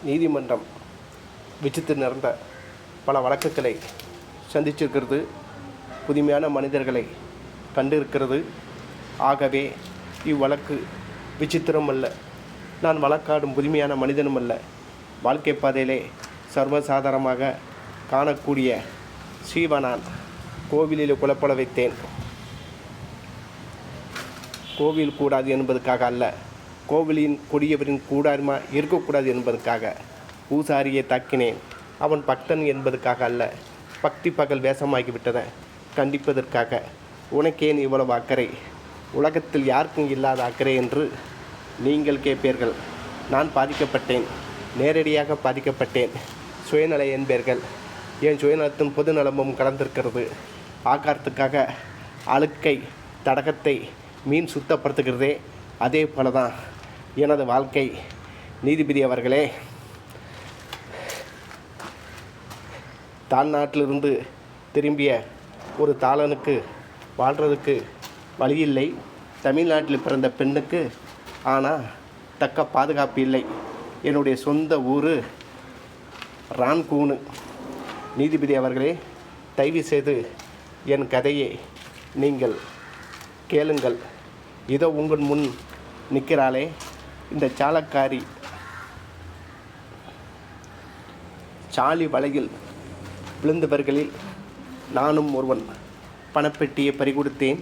நீதிமன்றம் விசித்து நிறைந்த பல வழக்குகளை சந்திச்சிருக்கிறது. புதுமையான மனிதர்களை கண்டிருக்கிறது. ஆகவே இவ்வழக்கு விசித்திரம் அல்ல. நான் வழக்காடும் புதுமையான மனிதனும் அல்ல. வாழ்க்கை பாதையிலே சர்வசாதாரணமாக காணக்கூடிய சீவனான் கோவிலில் குலப்பட வைத்தேன். கோவில் கூடாது என்பதற்காக அல்ல, கோவிலின் கொடியவரின் கூடாரமா இருக்கக்கூடாது என்பதற்காக. பூசாரியை தாக்கினேன், அவன் பக்தன் என்பதற்காக அல்ல, பக்தி பகல் வேஷமாகிவிட்டதை கண்டிப்பதற்காக. உனக்கேன் இவ்வளவு அக்கறை? உலகத்தில் யாருக்கும் இல்லாத அக்கறை என்று நீங்கள் கேட்பீர்கள். நான் பாதிக்கப்பட்டேன், நேரடியாக பாதிக்கப்பட்டேன். சுயநலை என்பீர்கள். என் சுயநலத்தின் பொது நலமும் கலந்திருக்கிறது. ஆகாரத்துக்காக அழுக்கை தடகத்தை மீன் சுத்தப்படுத்துகிறதே, அதே போல தான் எனது வாழ்க்கை. நீதிபதி அவர்களே, தாய்நாட்டிலிருந்து திரும்பிய ஒரு தாளனுக்கு வாழ்கிறதுக்கு வழியில்லை. தமிழ்நாட்டில் பிறந்த பெண்ணுக்கு ஆனால் தக்க பாதுகாப்பு இல்லை. என்னுடைய சொந்த ஊர் ரான்கூனு. நீதிபதி அவர்களே, தயவு செய்து என் கதையை நீங்கள் கேளுங்கள். இதோ உங்கள் முன் நிற்கிறாளே இந்த சாலக்காரி, சாலி வலையில் விழுந்தவர்களில் நானும் ஒருவன். பணப்பெட்டியை பறிகொடுத்தேன்,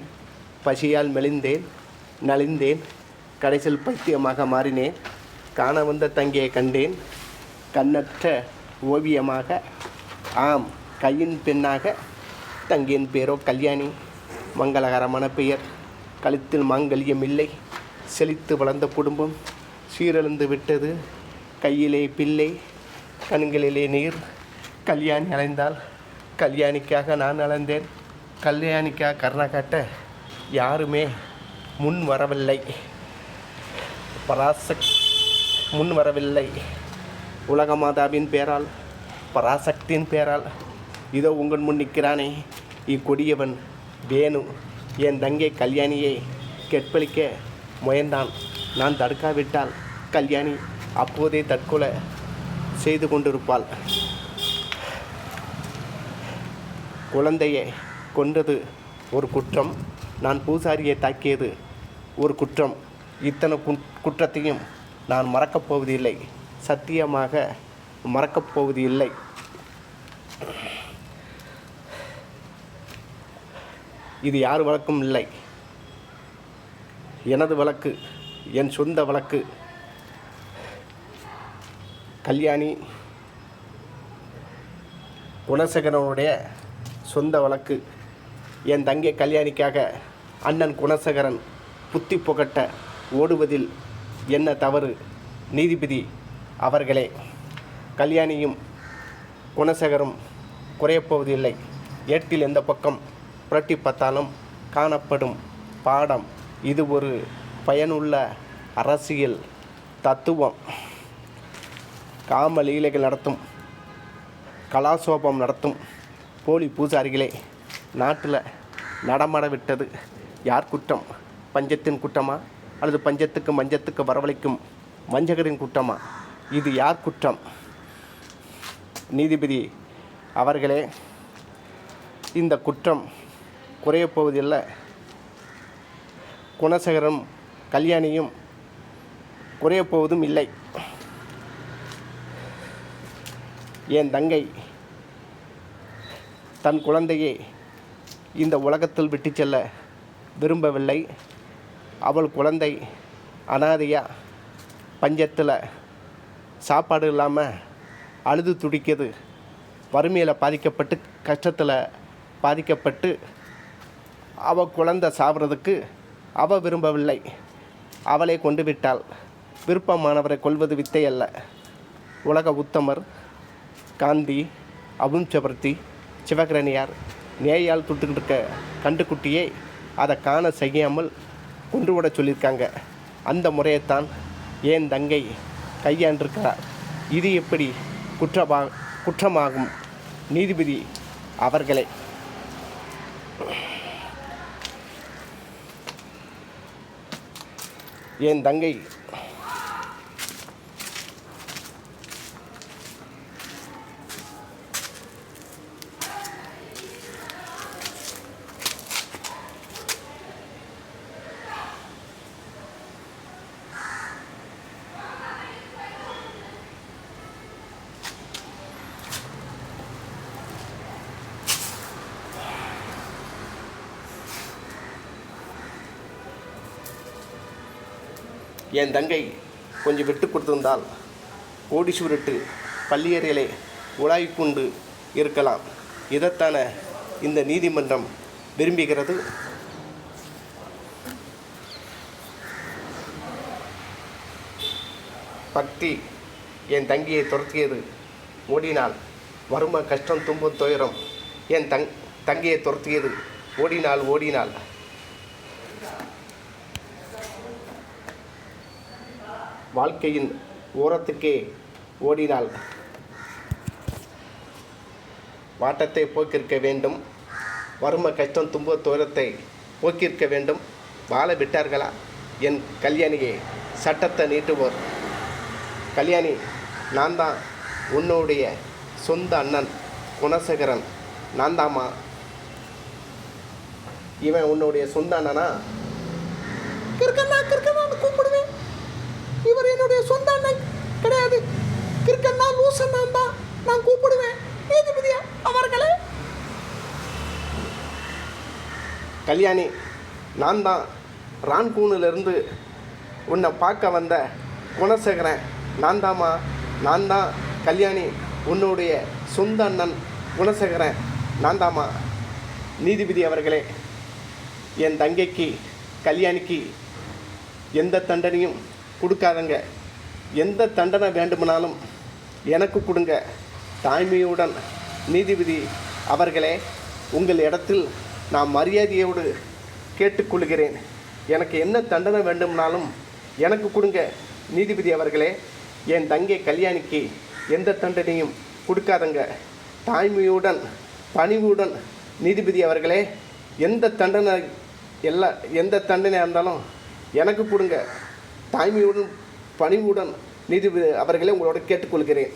பசியால் மெலிந்தேன், நலிந்தேன், கடைசியில் பைத்தியமாக மாறினேன். காண வந்த தங்கையை கண்டேன், கண்ணற்ற ஓவியமாக, ஆம் கையின் பெண்ணாக. தங்கையின் பேரோ கல்யாணி. மங்களகரமான பெயர், கழுத்தில் மாங்கல்யம் இல்லை. செழித்து வளர்ந்த குடும்பம் சீரழிந்து விட்டது. கையிலே பிள்ளை, கண்களிலே நீர். கல்யாணி அலைந்தால் கல்யாணிக்காக நான் அலைந்தேன். கல்யாணிக்காக கருணை காட்ட யாருமே முன் வரவில்லை. முன் வரவில்லை. உலகமாதாவின் பேரால், பராசக்தியின் பேரால் இதோ உங்கள் முன் நிற்கிறானே இக்கொடியவன் வேணு. என் தங்கை கல்யாணியை கற்பழிக்க முயன்றான். நான் தடுக்காவிட்டால் கல்யாணி அப்போதே தற்கொலை செய்து கொண்டிருப்பாள். குழந்தையை கொண்டது ஒரு குற்றம், நான் பூசாரியை தாக்கியது ஒரு குற்றம். இத்தனை குற்றத்தையும் நான் மறக்கப் போவதில்லை, சத்தியமாக மறக்கப் போவது இல்லை. இது யார் வழக்கும் இல்லை, எனது வழக்கு, என் சொந்த வழக்கு. கல்யாணி குணசேகரனுடைய சொந்த வழக்கு. என் தங்கை கல்யாணிக்காக அண்ணன் குணசேகரன் புத்தி புகட்ட ஓடுவதில் என்ன தவறு? நீதிபதி அவர்களே, கல்யாணியும் குணசேகரும் குறையப்போவதில்லை. ஏட்டில் எந்த பக்கம் புரட்டி பார்த்தாலும் காணப்படும் பாடம். இது ஒரு பயனுள்ள அரசியல் தத்துவம். காம லீலைகள் நடத்தும், கலாசோபம் நடத்தும் போலி பூசாரிகளே நாட்டில் நடமாட விட்டது யார் குற்றம்? பஞ்சத்தின் குற்றமா, அல்லது பஞ்சத்துக்கு மஞ்சத்துக்கு வரவழைக்கும் வஞ்சகரின் குற்றமா? இது யார் குற்றம்? நீதிபதி அவர்களே, இந்த குற்றம் குறையப்போவதில்லை. குணசேகரம் கல்யாணியும் குறையப்போவதும் இல்லை. என் தங்கை தன் குழந்தையை இந்த உலகத்தில் விட்டு செல்ல விரும்பவில்லை. அவள் குழந்தை அனாதையா பஞ்சத்தில் சாப்பாடு இல்லாமல் அழுது துடிக்கிறது. வறுமையில் பாதிக்கப்பட்டு, கஷ்டத்தில் பாதிக்கப்பட்டு அவள் குழந்தை சாப்பிட்றதுக்கு அவள் விரும்பவில்லை. அவளை கொண்டு விட்டாள். விருப்பமானவரை கொள்வது வித்தை அல்ல. உலக உத்தமர் காந்தி, அபும் சபர்த்தி, சிவகரணியார் நேயால் துட்டுக்கிட்டு இருக்க கண்டுக்குட்டியை அதை காண செய்யாமல் கொன்றுவிட சொல்லியிருக்காங்க. அந்த முறையைத்தான் என் தங்கை கையாண்டிருக்கிறார். இது எப்படி குற்றமாகும்? நீதிபதி அவர்களே, என் தங்கை என் தங்கை கொஞ்சம் விட்டு கொடுத்திருந்தால் கோடீஸ்வரட்டு பள்ளியறையிலே உலாவிக்கொண்டு இருக்கலாம். இதைத்தான இந்த நீதிமன்றம் விரும்புகிறது. பக்தி என் தங்கியை துரத்தியது ஓடினாள். வறுமை கஷ்டம் துன்பம் துயரம் என் தங்கையை துரத்தியது ஓடினாள். வாழ்க்கையின் ஓரத்துக்கே ஓடினாள். வாட்டத்தை போக்கிருக்க வேண்டும். வறுமை கஷ்டம் துன்ப துயரத்தை போக்கியிருக்க வேண்டும். வாழ விட்டார்களா என் கல்யாணியை சட்டத்தை நீட்டுவோர்? கல்யாணி, நான் தான் உன்னுடைய சொந்த அண்ணன் குணசேகரன். நான் தாம்மா. இவன் உன்னுடைய சொந்த அண்ணனா? கிறுக்கண்ணான்னு கூப்பிடுவேன். இவர் என்னுடைய சொந்த அண்ணன் கிடையாது. கிறுக்கண்ணா லூசண்ணான் தான் நான் கூப்பிடுவேன். நீதிபதி அவர்களே. கல்யாணி, நான் தான் ரான்கூனிலிருந்து உன்னை பார்க்க வந்த குணசேகரன். நான் தான் கல்யாணி, உன்னுடைய சொந்த அண்ணன் குணசேகரன். நான் தாம்மா. நீதிபதி அவர்களே, என் தங்கைக்கு கல்யாணிக்கு எந்த தண்டனையும் கொடுக்காதங்க. எந்த தண்டனை வேண்டுமானாலும் எனக்கு கொடுங்க. தாய்மையுடன் நீதிபதி அவர்களே, உங்கள் இடத்தில் நான் மரியாதையோடு கேட்டுக்கொள்கிறேன். எனக்கு என்ன தண்டனை வேண்டுமானாலும் எனக்கு கொடுங்க. நீதிபதி அவர்களே, என் தங்கை கல்யாணிக்கு எந்த தண்டனையும் கொடுக்காதங்க. தாய்மையுடன் பணிவுடன் நீதிபதி அவர்களே, எந்த தண்டனை இருந்தாலும் எனக்கு கொடுங்க. தாய்மையுடன் பணிவுடன் நீதிபதி அவர்களே உங்களோட கேட்டுக்கொள்கிறேன்.